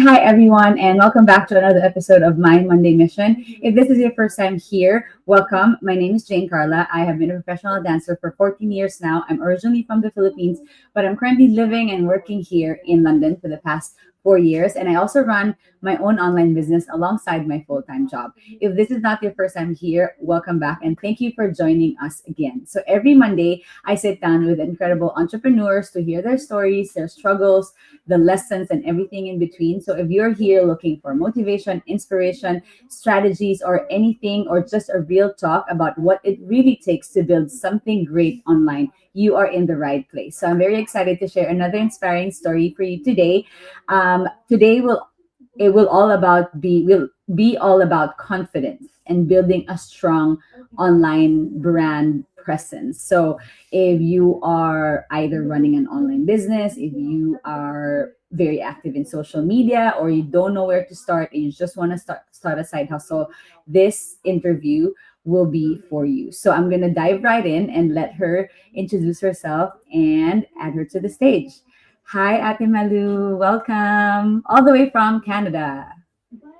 Hi, everyone, and welcome back to another episode of My Monday Mission. If this is your first time here, welcome. My name is Jane Carla. I have been a professional dancer for 14 years now. I'm originally from the Philippines, but I'm currently living and working here in London for the past 4 years. And I also run my own online business alongside my full time job. If this is not your first time here, welcome back and thank you for joining us again. So every Monday, I sit down with incredible entrepreneurs to hear their stories, their struggles, the lessons, and everything in between. So if you're here looking for motivation, inspiration, strategies, or anything, or just a real talk about what it really takes to build something great online, you are in the right place. So I'm very excited to share another inspiring story for you today. Today will all about be will be all about confidence and building a strong online brand presence. So if you are either running an online business, if you are very active in social media, or you don't know where to start and you just want to start a side hustle, this interview will be for you. So I'm going to dive right in and let her introduce herself and add her to the stage. Hi, Ate Malu. Welcome all the way from Canada.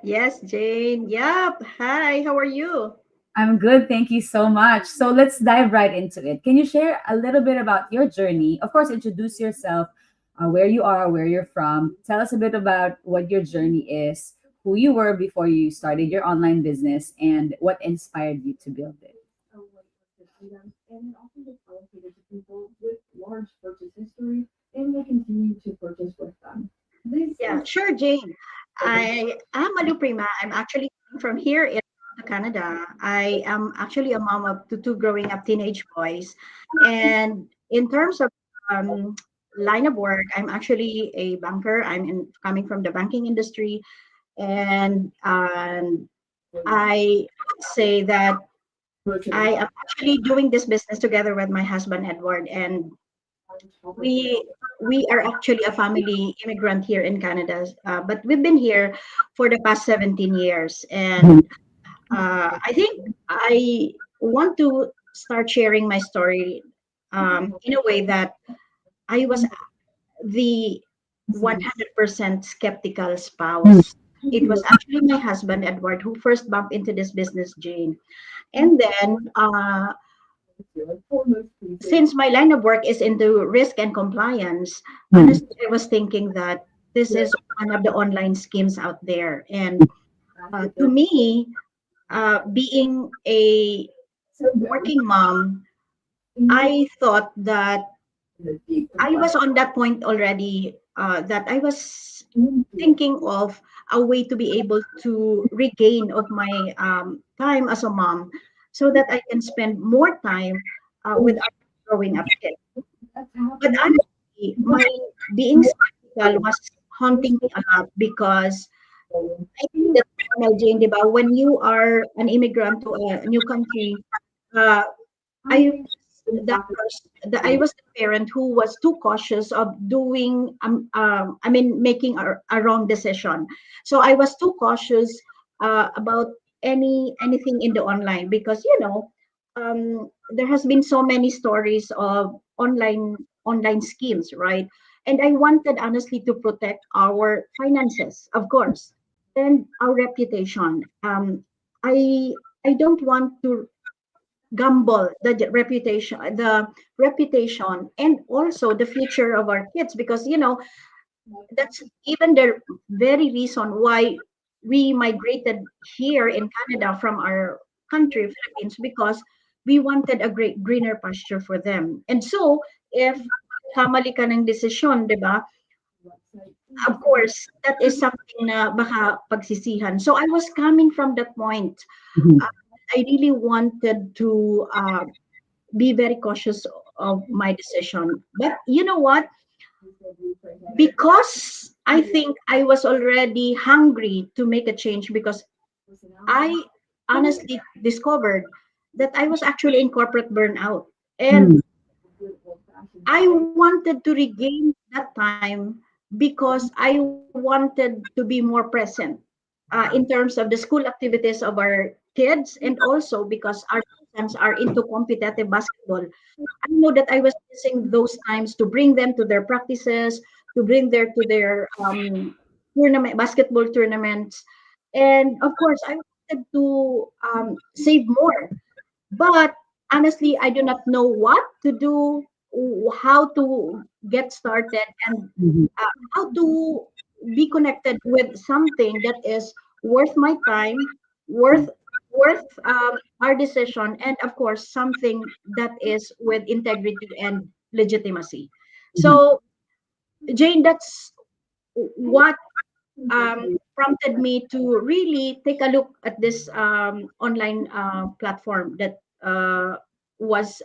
Yes, Jane. Yep. Hi, how are you? I'm good. Thank you so much. So let's dive right into it. Can you share a little bit about your journey? Of course, introduce yourself, where you are, where you're from. Tell us a bit about what your journey is, who you were before you started your online business, and what inspired you to build it. Yeah, sure, Jane. I am Malu Prima. I'm actually from here in Canada. I am actually a mom of two growing up teenage boys. And in terms of um, line of work, I'm actually a banker. Coming from the banking industry. And I would say that I am actually doing this business together with my husband, Edward. And we we are actually a family immigrant here in Canada, but we've been here for the past 17 years. And I think I want to start sharing my story in a way that I was the 100% skeptical spouse. It was actually my husband, Edward, who first bumped into this business, Jane. And then since my line of work is into risk and compliance, honestly, I was thinking that this is one of the online schemes out there. And to me, being a working mom, I thought that I was on that point already, that I was thinking of a way to be able to regain of my time as a mom so that I can spend more time with our growing up kids. But honestly, my being skeptical was haunting me a lot because I think that's normal, Jane, diba? When you are an immigrant to a new country, uh, I I was the parent who was too cautious of doing I mean making a wrong decision. So I was too cautious about anything in the online because there has been so many stories of online schemes, right? And I wanted honestly to protect our finances, of course, and our reputation. I don't want to gamble the reputation and also the future of our kids because that's even the very reason why we migrated here in Canada from our country, Philippines, because we wanted a great greener pasture for them. And so if kamali ka ng desisyon, di ba? Of course, that is something na baka pagsisihan. So I was coming from that point. Mhm. I really wanted to be very cautious of my decision. But you know what? Because I think I was already hungry to make a change because I honestly discovered that I was actually in corporate burnout. And Mm. I wanted to regain that time because I wanted to be more present in terms of the school activities of our kids, and also because our sons are into competitive basketball. I know that I was missing those times to bring them to their practices, to bring them to their basketball tournaments, and of course, I wanted to save more. But honestly, I do not know what to do, how to get started, and Mhm. how to be connected with something that is worth my time, worth our decision, and of course something that is with integrity and legitimacy. Mhm. So Jane, that's what prompted me to really take a look at this online platform that was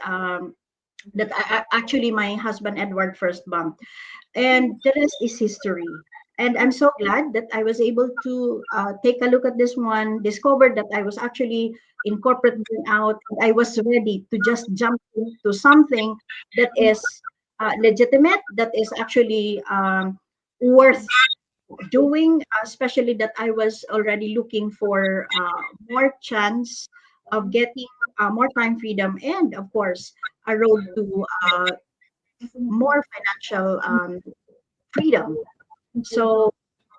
actually my husband Edward first bumped, and the rest is history. And I'm so glad that I was able to take a look at this one, discovered that I was actually in corporate burnout. I was ready to just jump into something that is legitimate, that is actually worth doing, especially that I was already looking for more chance of getting more time freedom, and of course a road to more financial freedom. So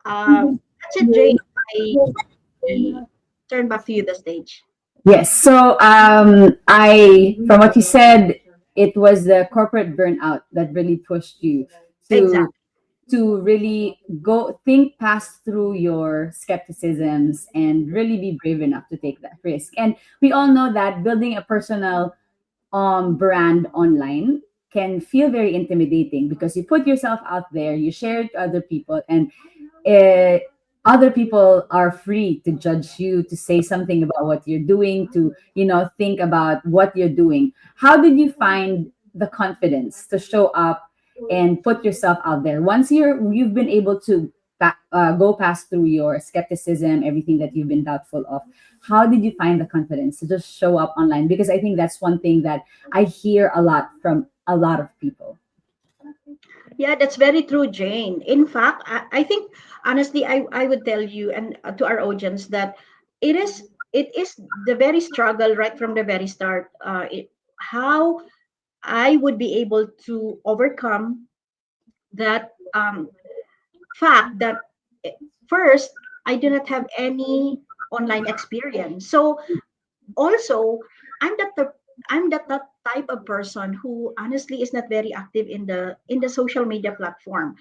that's it, Jane. I turn back to you the stage. Yes. So, from what you said, it was the corporate burnout that really pushed you to Exactly. really go think past through your skepticisms and really be brave enough to take that risk. And we all know that building a personal brand online can feel very intimidating because you put yourself out there, you share it to other people, and uh, other people are free to judge you, to say something about what you're doing, to think about what you're doing. How did you find the confidence to show up and put yourself out there once you've been able to go past through your skepticism, everything that you've been doubtful of? How did you find the confidence to just show up online? Because I think that's one thing that I hear a lot from a lot of people. Yeah, that's very true, Jane. In fact, I think honestly, I would tell you and to our audience that it is the very struggle right from the very start. How I would be able to overcome that fact that eh, first I do not have any online experience. So also I'm that type of person who honestly is not very active in the social media platform.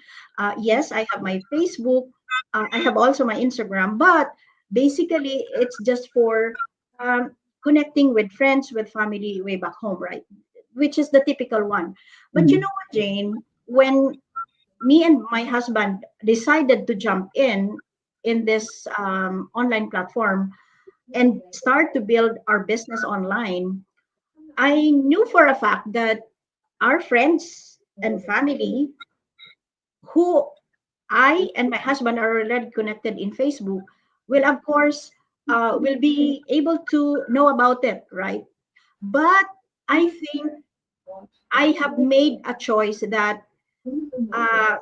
Yes, I have my Facebook, I have also my Instagram, but basically it's just for connecting with friends, with family way back home, right? Which is the typical one. But you Mhm. know what, Jane, when me and my husband decided to jump in this online platform and start to build our business online, I knew for a fact that our friends and family, who I and my husband are already connected in Facebook, will of course will be able to know about it, right? But I think I have made a choice that uh,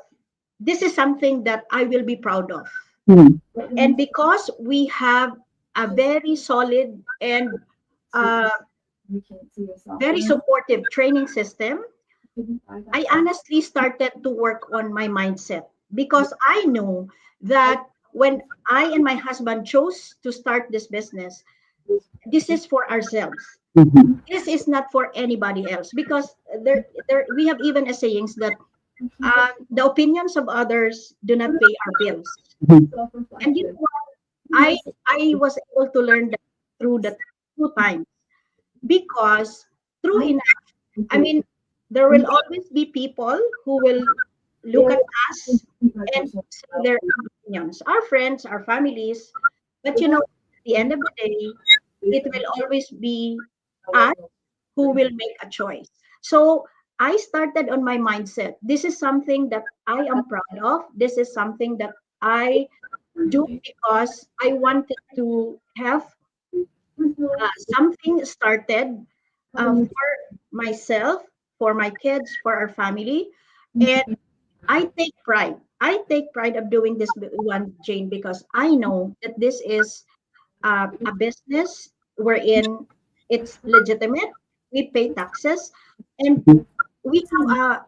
this is something that I will be proud of. Mhm. And because we have a very solid and uh, very supportive training system, I honestly started to work on my mindset because I know that when I and my husband chose to start this business, this is for ourselves. Mhm. This is not for anybody else because there we have even a sayings that the opinions of others do not pay our bills. And you know what? I was able to learn that through the two times because true enough, I mean, there will always be people who will look at us and say their opinions, our friends, our families. But you know, at the end of the day, it will always be us who will make a choice. So I started on my mindset. This is something that I am proud of. This is something that I do because I wanted to have something started for myself for my kids, for our family. And I take pride. I take pride of doing this one, Jane, because I know that this is a business wherein it's legitimate. We pay taxes, and we have a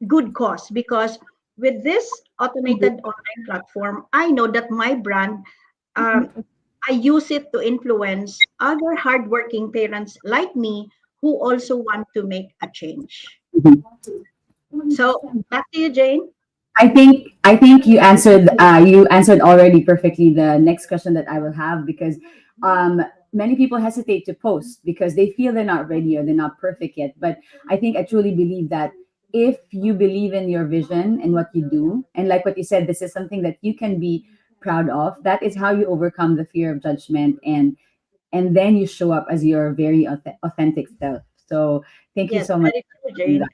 good cause because with this automated online platform, I know that my brand, um, I use it to influence other hardworking parents like me who also want to make a change. So back to you, Jane. I think you answered already perfectly the next question that I will have, because um many people hesitate to post because they feel they're not ready or they're not perfect yet. But I truly believe that if you believe in your vision and what you do, and like what you said, this is something that you can be proud of, that is how you overcome the fear of judgment, and then you show up as your very authentic self. So thank you Yes, so much very true, for that. Jane.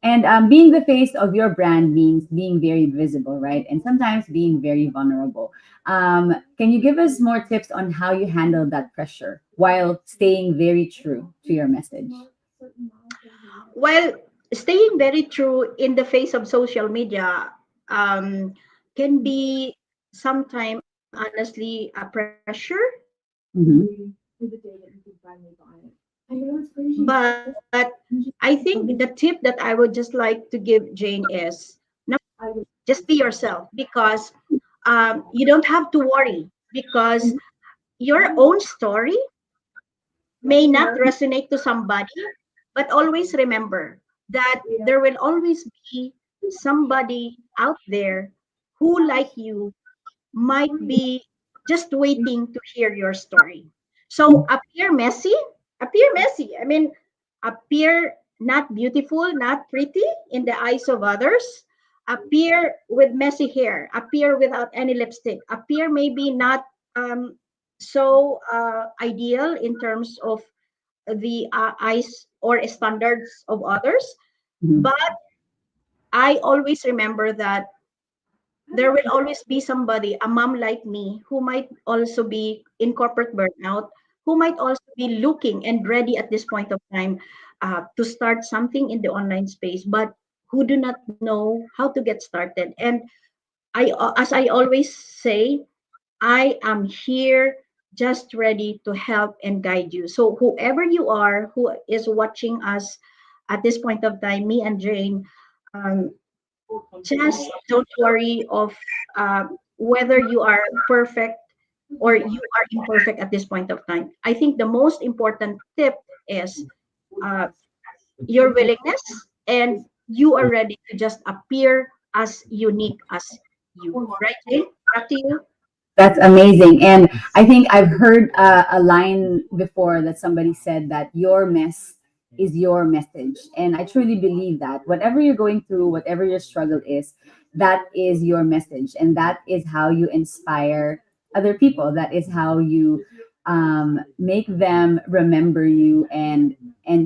And being the face of your brand means being very visible, right? And sometimes being very vulnerable. Can you give us more tips on how you handle that pressure while staying very true to your message? Well, staying very true in the face of social media um, can be sometimes honestly a pressure, Mm-hmm. but I think the tip that I would just like to give Jane is just be yourself because you don't have to worry because your own story may not resonate to somebody, but always remember that there will always be somebody out there who, like you, might be just waiting to hear your story. So appear messy. I mean, appear not beautiful, not pretty in the eyes of others. Appear with messy hair. Appear without any lipstick. Appear maybe not so ideal in terms of the eyes or standards of others. Mm-hmm. But I always remember that there will always be somebody, a mom like me, who might also be in corporate burnout, who might also be looking and ready at this point of time to start something in the online space, but who do not know how to get started. And as I always say, I am here just ready to help and guide you. So whoever you are, who is watching us at this point of time, me and Jane, um, just don't worry of whether you are perfect or you are imperfect at this point of time. I think the most important tip is uh, your willingness and you are ready to just appear as unique as you. Right, Jane? Back to you. That's amazing. And I think I've heard a line before that somebody said that your mess is your message. And I truly believe that whatever you're going through, whatever your struggle is, that is your message. And that is how you inspire other people. That is how you make them remember you and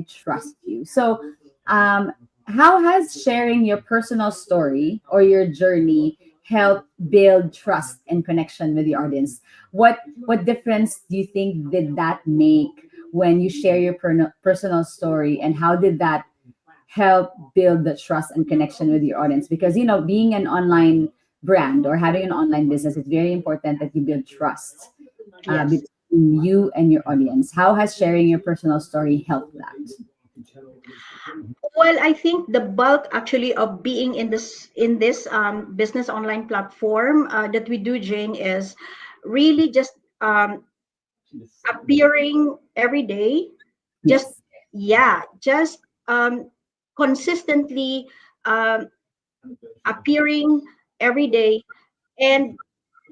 trust you. So, um, how has sharing your personal story or your journey help build trust and connection with the audience? What difference do you think did that make when you share your personal story, and how did that help build the trust and connection with your audience? Because being an online brand or having an online business, it's very important that you build trust Yes. between you and your audience. How has sharing your personal story helped that? Well, I think the bulk actually of being in this business online platform that we do, Jane, is really just appearing every day. Just Yes. yeah, just consistently um, appearing every day, and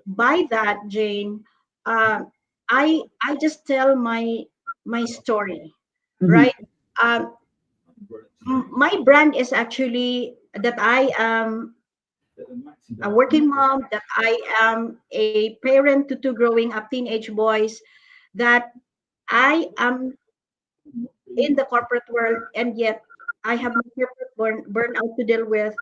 by that, Jane, I just tell my story, Mhm. right? Um, my brand is actually that I am a working mom, that I am a parent to two growing up teenage boys, that I am in the corporate world, and yet I have my corporate burnout to deal with.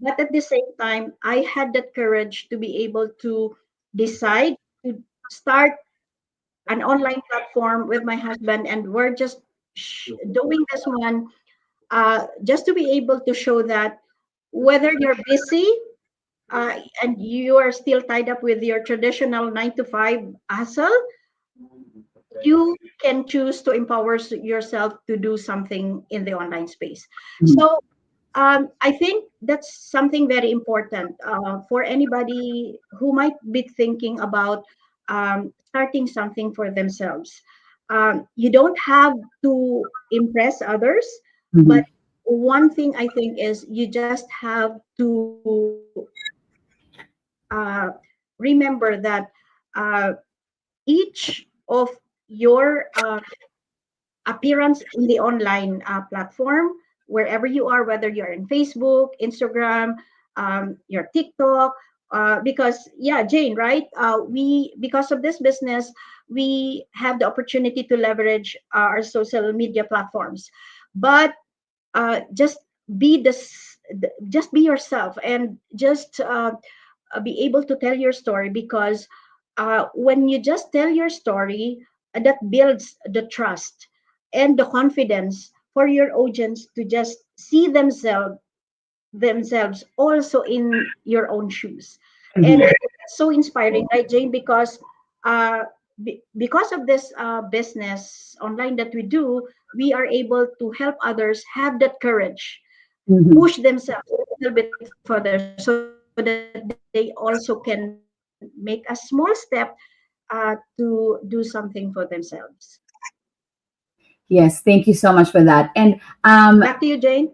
But at the same time, I had that courage to be able to decide to start an online platform with my husband, and we're just doing this one just to be able to show that whether you're busy and you are still tied up with your traditional 9 to 5 hustle, you can choose to empower yourself to do something in the online space. Mhm. So I think that's something very important for anybody who might be thinking about starting something for themselves. You don't have to impress others, but Mhm. one thing I think is you just have to uh, remember that uh, each of your appearance in the online platform, wherever you are, whether you're in Facebook, Instagram, your TikTok, because yeah, Jane, right? We because of this business, we have the opportunity to leverage our social media platforms, but just be this, just be yourself, and just be able to tell your story, because when you just tell your story, that builds the trust and the confidence for your audience to just see themselves also in your own shoes. And Mhm. it's so inspiring, right, Jane? Because because of this business online that we do, we are able to help others have that courage, Mhm. push themselves a little bit further so that they also can make a small step to do something for themselves. Yes, thank you so much for that. Back to you, Jane.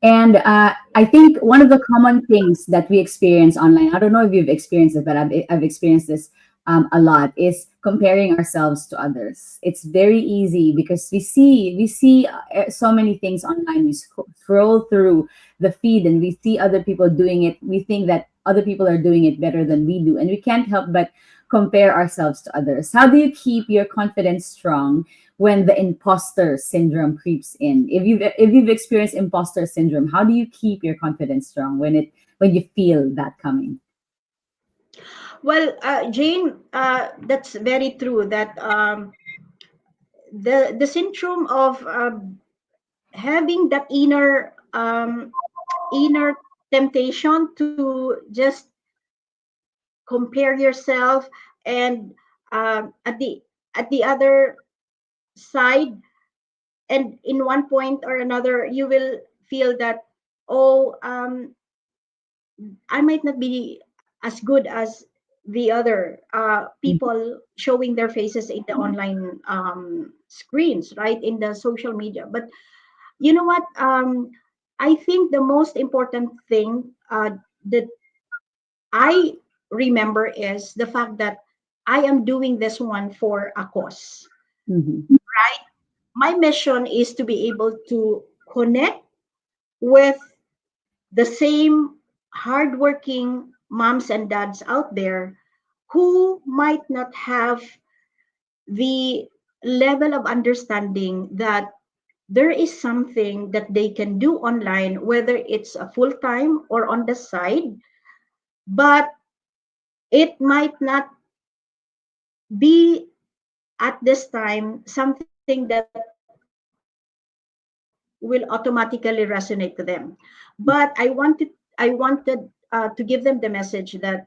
I think one of the common things that we experience online, I don't know if you've experienced it, but I've experienced this a lot, is comparing ourselves to others. It's very easy because we see so many things online. We scroll through the feed and we see other people doing it. We think that other people are doing it better than we do, and we can't help but compare ourselves to others. How do you keep your confidence strong when the imposter syndrome creeps in? If you've experienced imposter syndrome, how do you keep your confidence strong when you feel that coming? Well, Jane, that's very true. That the syndrome of having that inner temptation to just compare yourself, and at the other side, and in one point or another, you will feel that, oh, I might not be as good as the other people showing their faces in the online screens, right, in the social media. But you know what? I think the most important thing that I remember is the fact that I am doing this one for a cause, Mm-hmm. right? My mission is to be able to connect with the same hardworking moms and dads out there who might not have the level of understanding that there is something that they can do online, whether it's a full time or on the side, but it might not be at this time something that will automatically resonate to them. But I wanted to give them the message that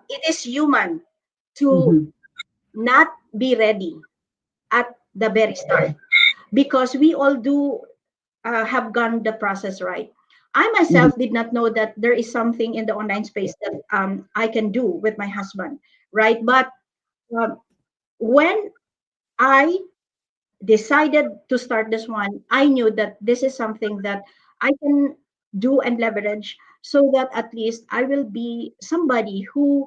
it is human to Mm-hmm. not be ready at the very start, because we all do have gone the process, right? I Mm-hmm. myself did not know that there is something in the online space that I can do with my husband, right? But um, when I decided to start this one, I knew that this is something that I can do and leverage, so that at least I will be somebody who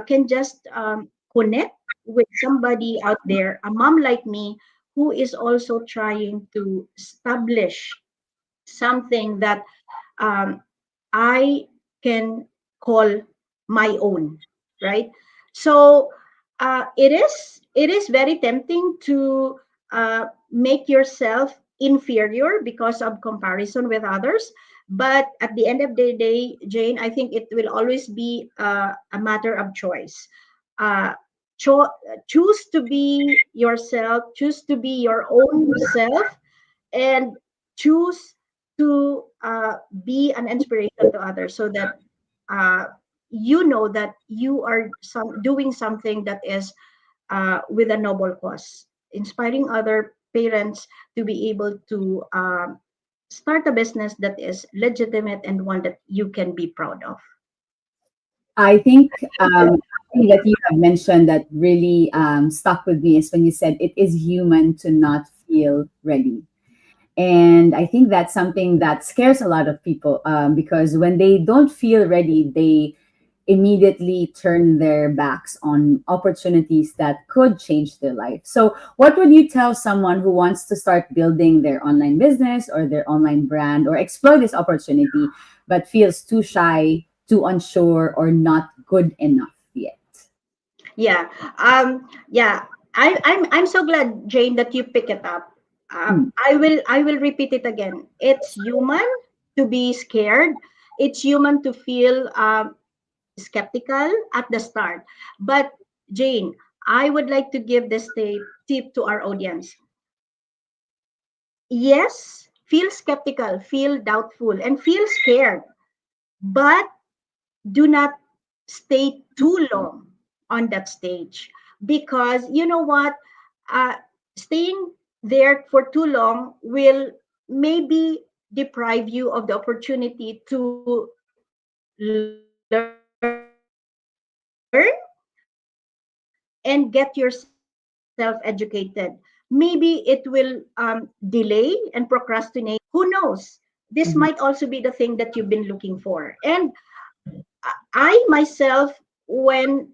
can just connect with somebody out there, a mom like me, who is also trying to establish something that um, I can call my own, right? So it is very tempting to make yourself inferior because of comparison with others. But at the end of the day, Jane, I think it will always be a matter of choice. Uh, cho- Choose to be yourself, choose to be your own self, and choose to be an inspiration to others, so that uh, you know that you are doing something that is with a noble cause, inspiring other parents to be able to start a business that is legitimate and one that you can be proud of. I think thing that you have mentioned that really stuck with me is when you said it is human to not feel ready. And I think that's something that scares a lot of people, because when they don't feel ready, they immediately turn their backs on opportunities that could change their life. So, what would you tell someone who wants to start building their online business or their online brand or explore this opportunity but feels too shy, too unsure, or not good enough yet? Yeah. Yeah. I'm so glad, Jane, that you pick it up. Mm, I will repeat it again. It's human to be scared. It's human to feel skeptical at the start. But Jane, I would like to give this tip to our audience. Yes, feel skeptical, feel doubtful, and feel scared, but do not stay too long on that stage, because you know what, uh, staying there for too long will maybe deprive you of the opportunity to learn and get yourself educated. Maybe it will delay and procrastinate. Who knows? This might mhm, also be the thing that you've been looking for. And I myself, when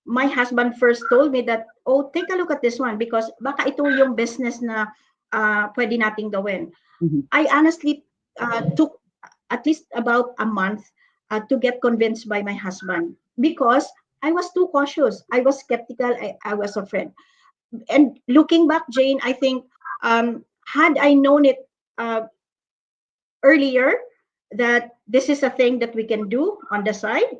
my husband first told me that, oh, take a look at this one because baka ito yung business na pwede nating gawin. mhm, I honestly took at least about a month to get convinced by my husband, because I was too cautious. I was skeptical. I was afraid. And looking back, Jane, I think had I known it uh, earlier, that this is a thing that we can do on the side,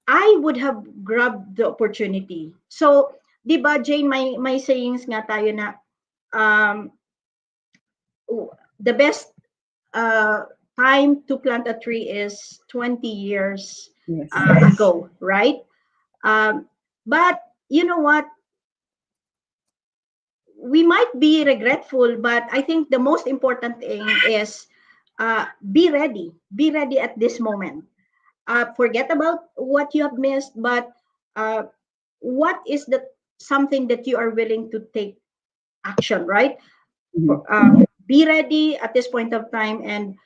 I would have grabbed the opportunity. So, di ba, Jane, may sayings nga tayo na um, the best uh, time to plant a tree is 20 years yes. ago, right? Um, but you know what? We might be regretful, but I think the most important thing is be ready. Be ready at this moment. Forget about what you have missed, but uh, what is the something that you are willing to take action, right? Mhm, Be ready at this point of time, and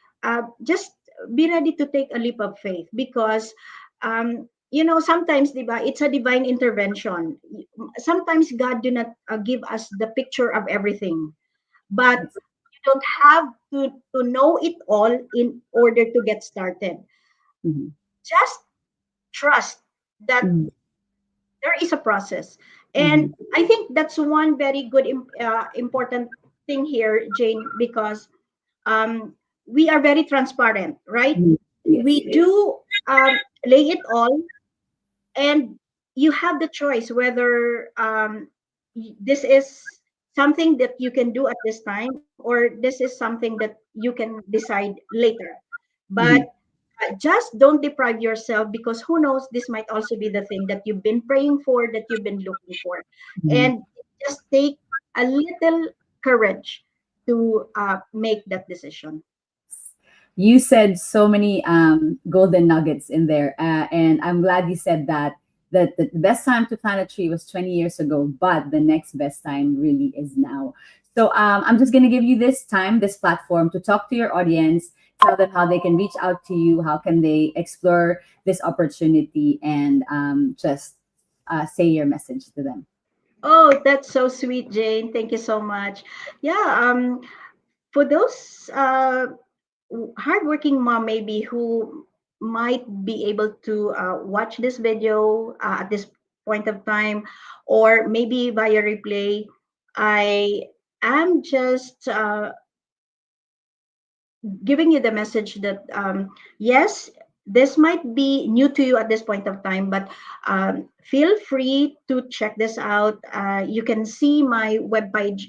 just be ready to take a leap of faith, because sometimes, diba, it's a divine intervention. Sometimes God do not give us the picture of everything, but yes. you don't have to know it all in order to get started. Mhm, Just trust that mhm, there is a process. And mhm, I think that's one very good important thing here, Jane, because um, we are very transparent, right? mhm, yes. We do lay it all, and you have the choice whether this is something that you can do at this time, or this is something that you can decide later. But Mhm, just don't deprive yourself, because who knows, this might also be the thing that you've been praying for, that you've been looking for. mhm. And just take a little courage to make that decision. You said so many golden nuggets in there, and I'm glad you said that the best time to plant a tree was 20 years ago, but the next best time really is now. So I'm just gonna give you this time, this platform to talk to your audience, tell them how they can reach out to you, how can they explore this opportunity, and just say your message to them. Oh, that's so sweet, Jane. Thank you so much. Yeah, for those hardworking mom maybe who might be able to watch this video at this point of time, or maybe via replay, I am just giving you the message that yes, this might be new to you at this point of time, but feel free to check this out. You can see my website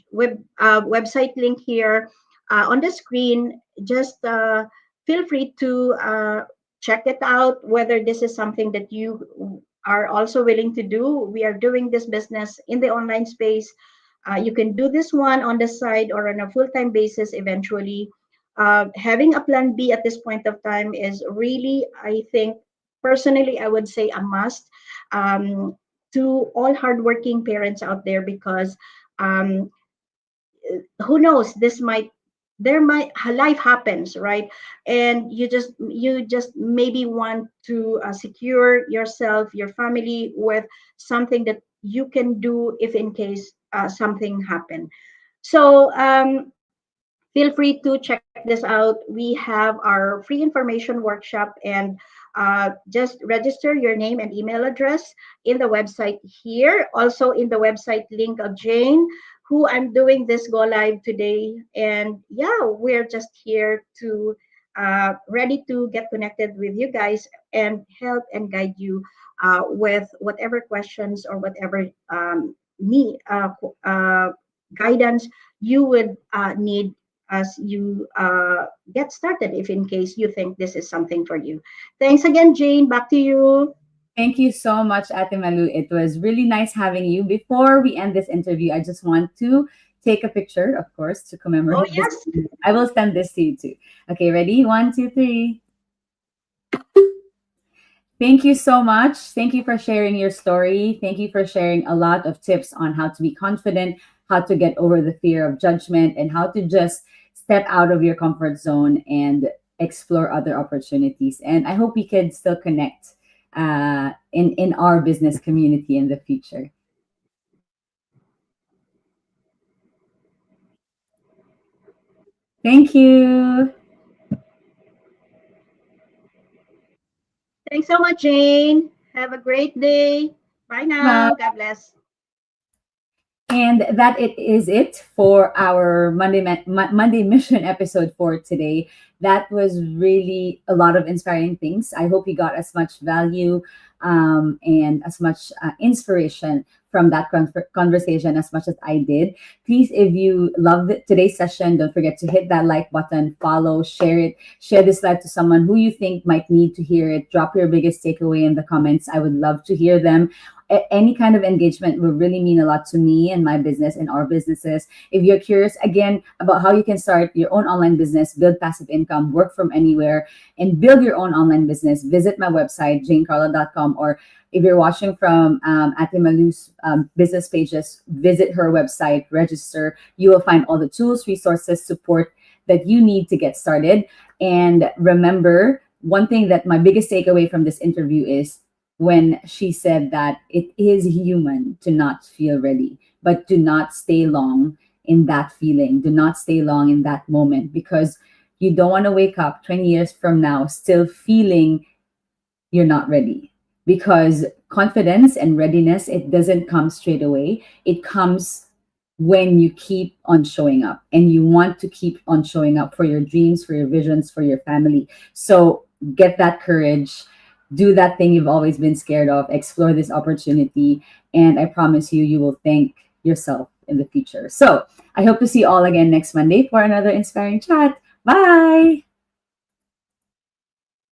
link here. on the screen. Just feel free to check it out, whether this is something that you are also willing to do. We are doing this business in the online space. You can do this one on the side or on a full-time basis eventually. Having a plan B at this point of time is really, I think, personally, I would say a must, um, to all hardworking parents out there, because um, who knows, this might, there might, life happens, right? And you just maybe want to secure yourself, your family, with something that you can do if in case something happen. So feel free to check this out. We have our free information workshop, and just register your name and email address in the website here. Also in the website link of Jane, who I'm doing this go live today. And yeah, we're just here to ready to get connected with you guys and help and guide you with whatever questions or whatever need guidance you would need as you get started, if in case you think this is something for you. Thanks again, Jane. Back to you. Thank you so much, Ate Malu. It was really nice having you. Before we end this interview, I just want to take a picture, of course, to Oh, commemorate this. yes. I will send this to you too. Okay, ready? One, two, three. Thank you so much. Thank you for sharing your story. Thank you for sharing a lot of tips on how to be confident, how to get over the fear of judgment, and how to just step out of your comfort zone and explore other opportunities. And I hope we can still connect in our business community in the future. Thank you. Thanks so much, Jane. Have a great day. Bye Bye. now. God bless. And that it is it for our Monday Mission episode for today. That was really a lot of inspiring things. I hope you got as much value and as much inspiration from that conversation as much as I did. Please, if you loved today's session, don't forget to hit that like button, follow, share it, share this live to someone who you think might need to hear it. Drop your biggest takeaway in the comments. I would love to hear them. Any kind of engagement will really mean a lot to me and my business and our businesses. If you're curious again about how you can start your own online business, build passive income, work from anywhere, and build your own online business, visit my website, janecarla.com. Or if you're watching from Ate Malu's business pages, visit her website, register. You will find all the tools, resources, support that you need to get started. And remember, one thing that my biggest takeaway from this interview is when she said that it is human to not feel ready, but do not stay long in that feeling. Do not stay long in that moment, because you don't want to wake up 20 years from now still feeling you're not ready. Because confidence and readiness, it doesn't come straight away. It comes when you keep on showing up, and you want to keep on showing up for your dreams, for your visions, for your family. So get that courage, do that thing you've always been scared of, explore this opportunity, and I promise you, you will thank yourself in the future. So I hope to see you all again next Monday for another inspiring chat. Bye.